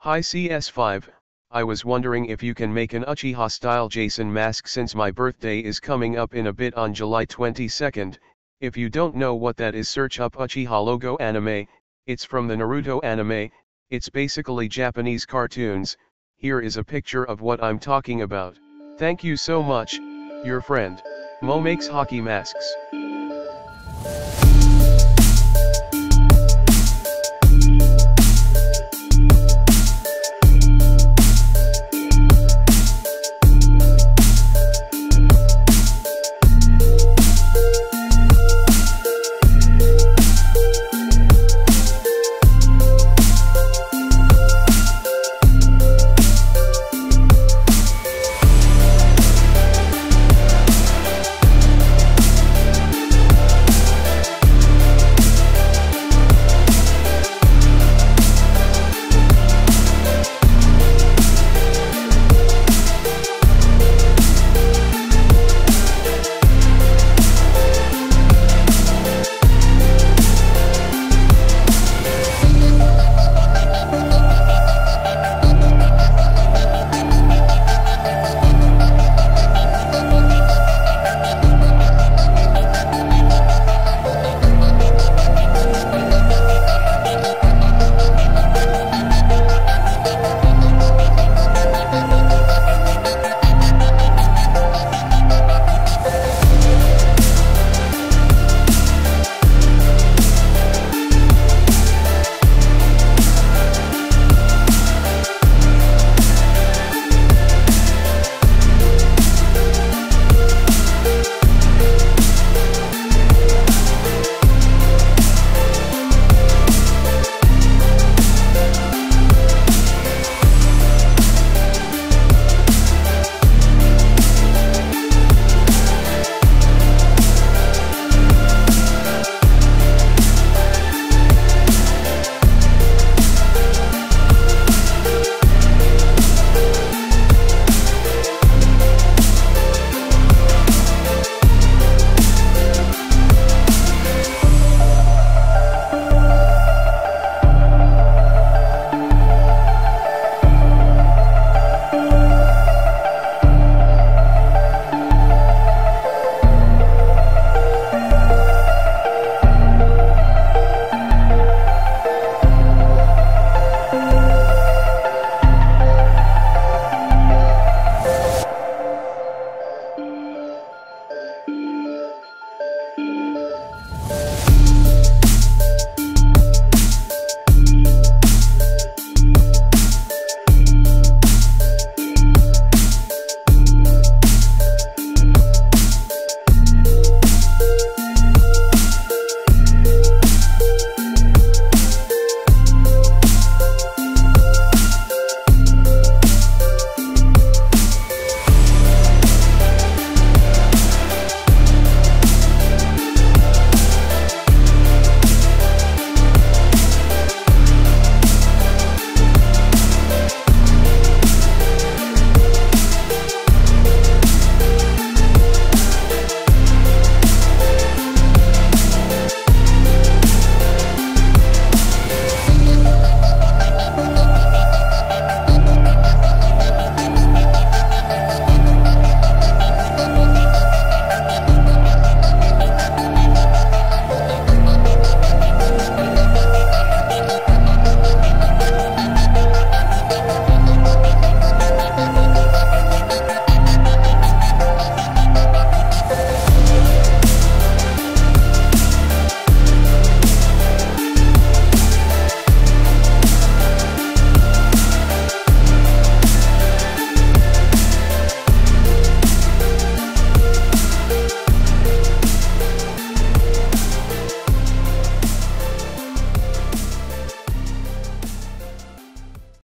Hi CS5, I was wondering if you can make an Uchiha style Jason mask since my birthday is coming up in a bit on July 22nd. If you don't know what that is, search up Uchiha logo anime. It's from the Naruto anime. It's basically Japanese cartoons. Here is a picture of what I'm talking about. Thank you so much, your friend. Mo makes hockey masks.